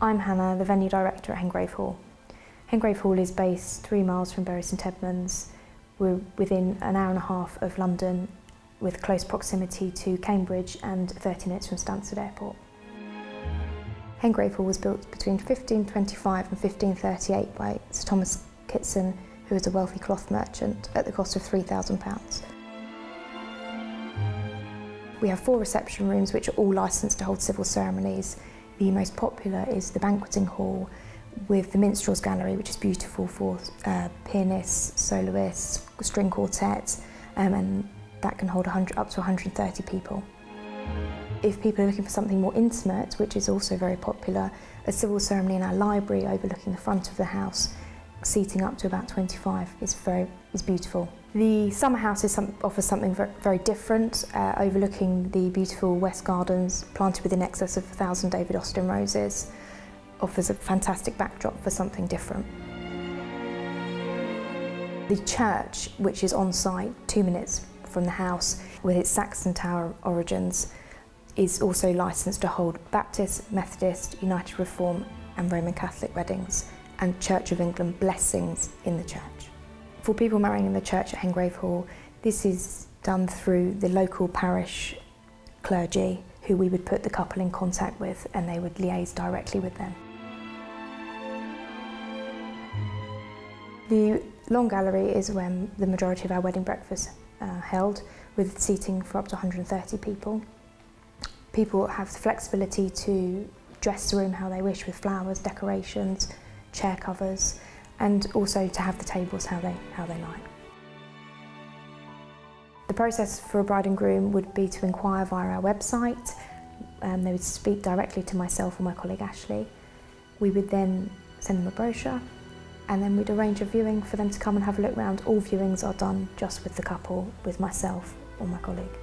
I'm Hannah, the venue director at Hengrave Hall. Hengrave Hall is based 3 miles from Bury St Edmunds. We're within an hour and a half of London with close proximity to Cambridge and 30 minutes from Stansted Airport. Hengrave Hall was built between 1525 and 1538 by Sir Thomas Kitson, who was a wealthy cloth merchant, at the cost of £3,000. We have 4 reception rooms which are all licensed to hold civil ceremonies. The most popular is the banqueting hall with the minstrels gallery, which is beautiful for pianists, soloists, string quartets, and that can hold up to 130 people. If people are looking for something more intimate, which is also very popular, a civil ceremony in our library overlooking the front of the house, seating up to about 25, is beautiful. The summer house offers something very different, overlooking the beautiful West Gardens, planted with in excess of 1,000 David Austin roses, offers a fantastic backdrop for something different. The church, which is on site 2 minutes from the house, with its Saxon tower origins, is also licensed to hold Baptist, Methodist, United Reform and Roman Catholic weddings, and Church of England blessings in the church. For people marrying in the church at Hengrave Hall, this is done through the local parish clergy, who we would put the couple in contact with, and they would liaise directly with them. The long gallery is when the majority of our wedding breakfasts are held, with seating for up to 130 people. People have the flexibility to dress the room how they wish, with flowers, decorations, chair covers, and also to have the tables how they like. The process for a bride and groom would be to inquire via our website. They would speak directly to myself or my colleague Ashley. We would then send them a brochure, and then we'd arrange a viewing for them to come and have a look round. All viewings are done just with the couple, with myself or my colleague.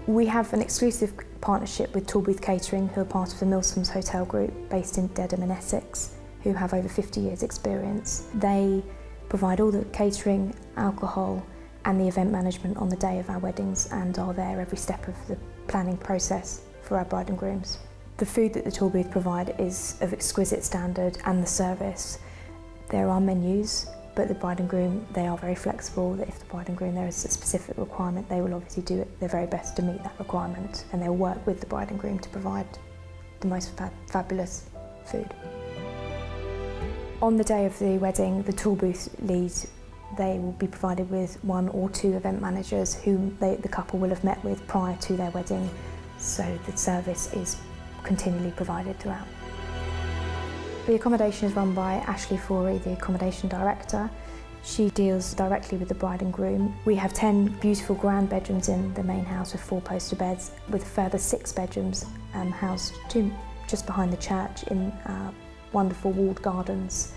We have an exclusive partnership with Tallbooth Catering, who are part of the Milsom's Hotel Group based in Dedham in Essex, who have over 50 years experience. They provide all the catering, alcohol and the event management on the day of our weddings, and are there every step of the planning process for our bride and grooms. The food that the Tallbooth provide is of exquisite standard, and the service. There are menus, but the bride and groom, they are very flexible. If the bride and groom there is a specific requirement, they will obviously do their very best to meet that requirement, and they'll work with the bride and groom to provide the most fabulous food. On the day of the wedding, the Tallbooth lead, they will be provided with 1 or 2 event managers whom the couple will have met with prior to their wedding, so the service is continually provided throughout. The accommodation is run by Ashley Forey, the accommodation director. She deals directly with the bride and groom. We have 10 beautiful grand bedrooms in the main house with 4 poster beds, with a further 6 bedrooms housed just behind the church in wonderful walled gardens,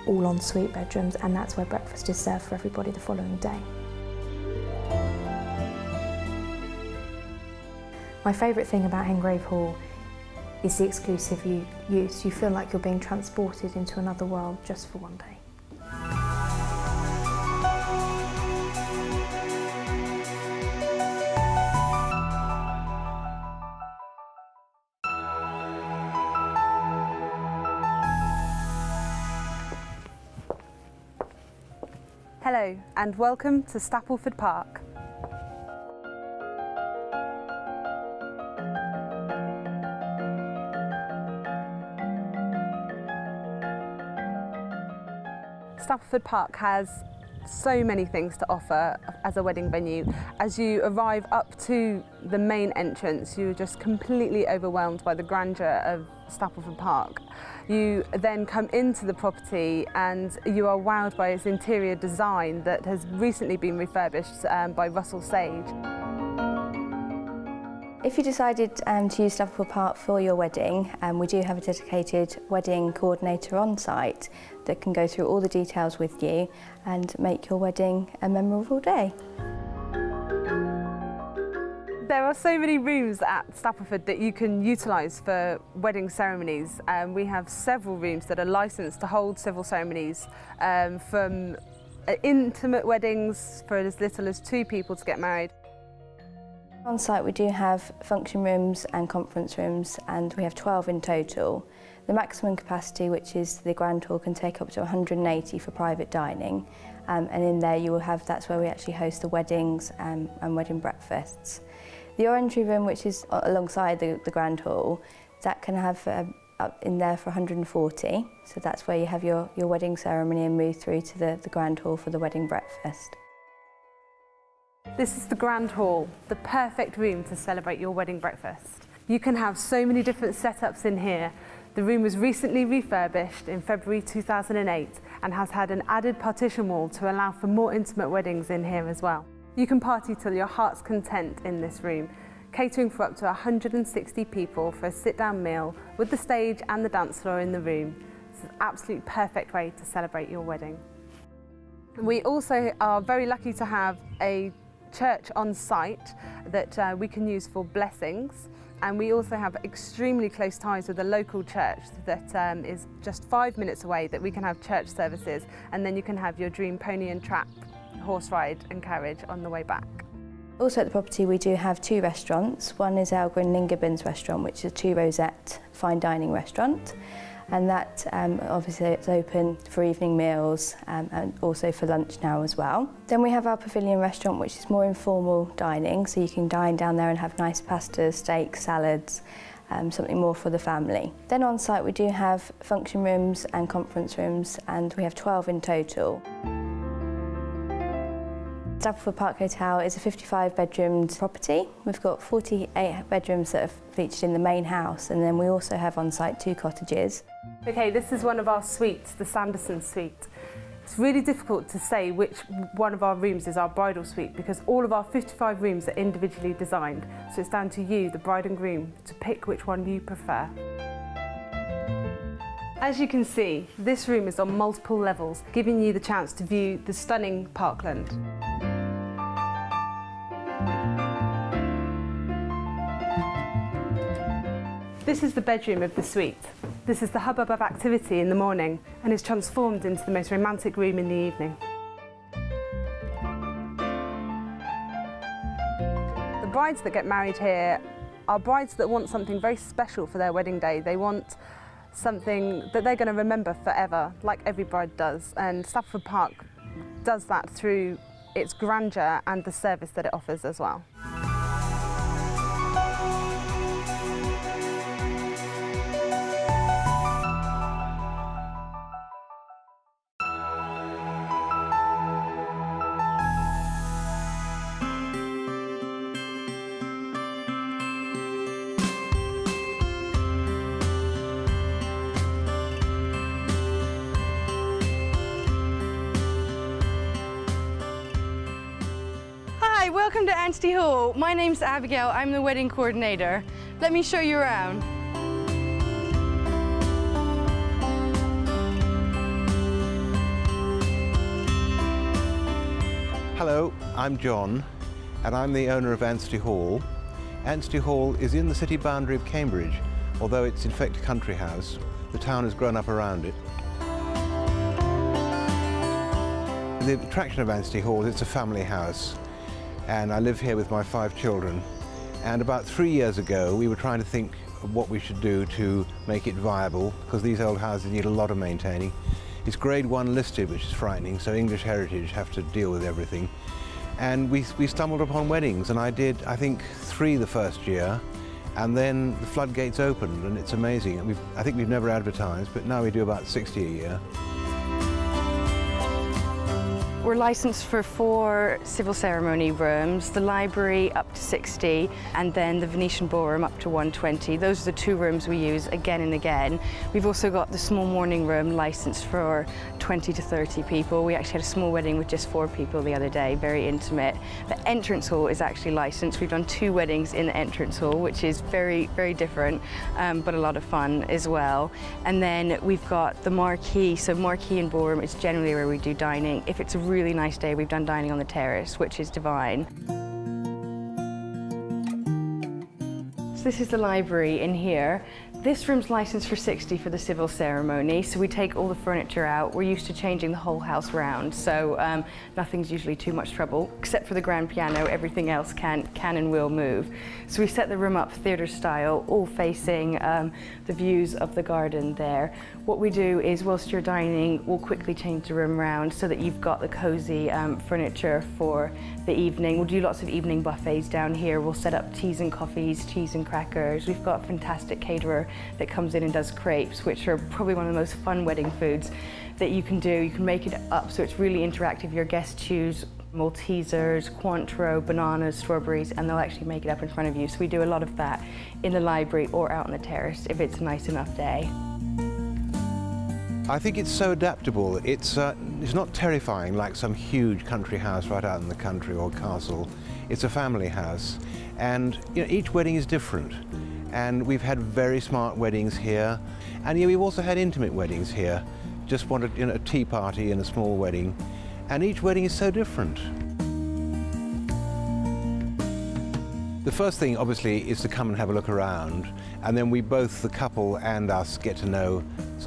all en suite bedrooms, and that's where breakfast is served for everybody the following day. My favourite thing about Hengrave Hall is the exclusive use. You feel like you're being transported into another world just for one day. Hello and welcome to Stapleford Park. Stapleford Park has so many things to offer as a wedding venue. As you arrive up to the main entrance, you're just completely overwhelmed by the grandeur of Stapleford Park. You then come into the property and you are wowed by its interior design that has recently been refurbished by Russell Sage. If you decided to use Stapleford Park for your wedding, we do have a dedicated wedding coordinator on site that can go through all the details with you and make your wedding a memorable day. There are so many rooms at Stapleford that you can utilise for wedding ceremonies. We have several rooms that are licensed to hold civil ceremonies, from intimate weddings for as little as 2 people to get married. On site we do have function rooms and conference rooms, and we have 12 in total. The maximum capacity, which is the grand hall, can take up to 180 for private dining, and in there you will have, that's where we actually host the weddings and wedding breakfasts. The orangery room, which is alongside the grand hall, that can have up in there for 140, so that's where you have your wedding ceremony and move through to the grand hall for the wedding breakfast. This is the grand hall, the perfect room to celebrate your wedding breakfast. You can have so many different setups in here. The room was recently refurbished in February 2008 and has had an added partition wall to allow for more intimate weddings in here as well. You can party till your heart's content in this room, catering for up to 160 people for a sit-down meal with the stage and the dance floor in the room. It's an absolute perfect way to celebrate your wedding. We also are very lucky to have a church on site that we can use for blessings, and we also have extremely close ties with a local church that is just 5 minutes away, that we can have church services, and then you can have your dream pony and trap, horse ride and carriage on the way back. Also at the property we do have 2 restaurants. One is our Grinlingabins restaurant, which is a 2-rosette fine dining restaurant, and that obviously it's open for evening meals and also for lunch now as well. Then we have our Pavilion restaurant, which is more informal dining, so you can dine down there and have nice pastas, steaks, salads, something more for the family. Then on site we do have function rooms and conference rooms, and we have 12 in total. Stapleford Park Hotel is a 55-bedroomed property. We've got 48 bedrooms that are featured in the main house, and then we also have on site 2 cottages. Okay, this is one of our suites, the Sanderson suite. It's really difficult to say which one of our rooms is our bridal suite because all of our 55 rooms are individually designed, so it's down to you, the bride and groom, to pick which one you prefer. As you can see, this room is on multiple levels, giving you the chance to view the stunning parkland. This is the bedroom of the suite. This is the hubbub of activity in the morning and is transformed into the most romantic room in the evening. The brides that get married here are brides that want something very special for their wedding day. They want something that they're going to remember forever, like every bride does, and Stapleford Park does that through its grandeur and the service that it offers as well. Hi, welcome to Anstey Hall. My name's Abigail, I'm the wedding coordinator. Let me show you around. Hello, I'm John, and I'm the owner of Anstey Hall. Anstey Hall is in the city boundary of Cambridge, although it's in fact a country house. The town has grown up around it. The attraction of Anstey Hall is it's a family house, and I live here with my 5 children. And about 3 years ago, we were trying to think of what we should do to make it viable, because these old houses need a lot of maintaining. It's grade 1 listed, which is frightening, so English Heritage have to deal with everything. And we stumbled upon weddings, and I did, I think, 3 the first year, and then the floodgates opened, and it's amazing. I think we've never advertised, but now we do about 60 a year. We're licensed for 4 civil ceremony rooms, the library up to 60, and then the Venetian ballroom up to 120. Those are the 2 rooms we use again and again. We've also got the small morning room licensed for 20 to 30 people. We actually had a small wedding with just 4 people the other day, very intimate. The entrance hall is actually licensed. We've done 2 weddings in the entrance hall, which is very, very different, but a lot of fun as well. And then we've got the marquee. So marquee and ballroom is generally where we do dining. If it's a really nice day, we've done dining on the terrace, which is divine. So this is the library in here. This room's licensed for 60 for the civil ceremony, so we take all the furniture out. We're used to changing the whole house round, so nothing's usually too much trouble, except for the grand piano. Everything else can and will move. So we set the room up theatre style, all facing the views of the garden there. What we do is, whilst you're dining, we'll quickly change the room round so that you've got the cosy furniture for the evening. We'll do lots of evening buffets down here. We'll set up teas and coffees, cheese and crackers. We've got a fantastic caterer that comes in and does crepes, which are probably one of the most fun wedding foods that you can do. You can make it up so it's really interactive. Your guests choose Maltesers, Cointreau, bananas, strawberries, and they'll actually make it up in front of you. So we do a lot of that in the library or out on the terrace if it's a nice enough day. I think it's so adaptable. It's not terrifying like some huge country house right out in the country or castle. It's a family house, and each wedding is different. And we've had very smart weddings here, and we've also had intimate weddings here. Just wanted a tea party and a small wedding, and each wedding is so different. The first thing, obviously, is to come and have a look around, and then we both, the couple and us, get to know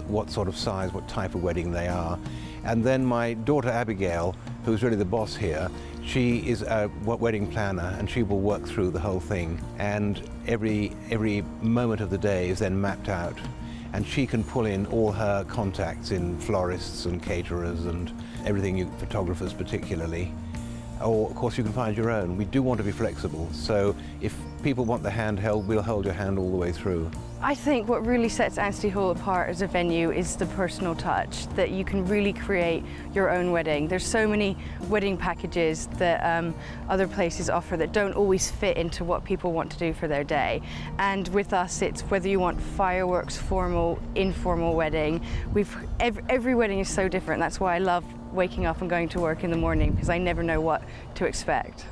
what sort of size, what type of wedding they are. And then my daughter Abigail, who's really the boss here, she is a wedding planner, and she will work through the whole thing. And every moment of the day is then mapped out, and she can pull in all her contacts in florists and caterers and everything, photographers particularly. Or, of course, you can find your own. We do want to be flexible, so if people want the hand held, we'll hold your hand all the way through. I think what really sets Anstey Hall apart as a venue is the personal touch, that you can really create your own wedding. There's so many wedding packages that other places offer that don't always fit into what people want to do for their day. And with us, it's whether you want fireworks, formal, informal wedding. Every wedding is so different. That's why I love waking up and going to work in the morning, because I never know what to expect.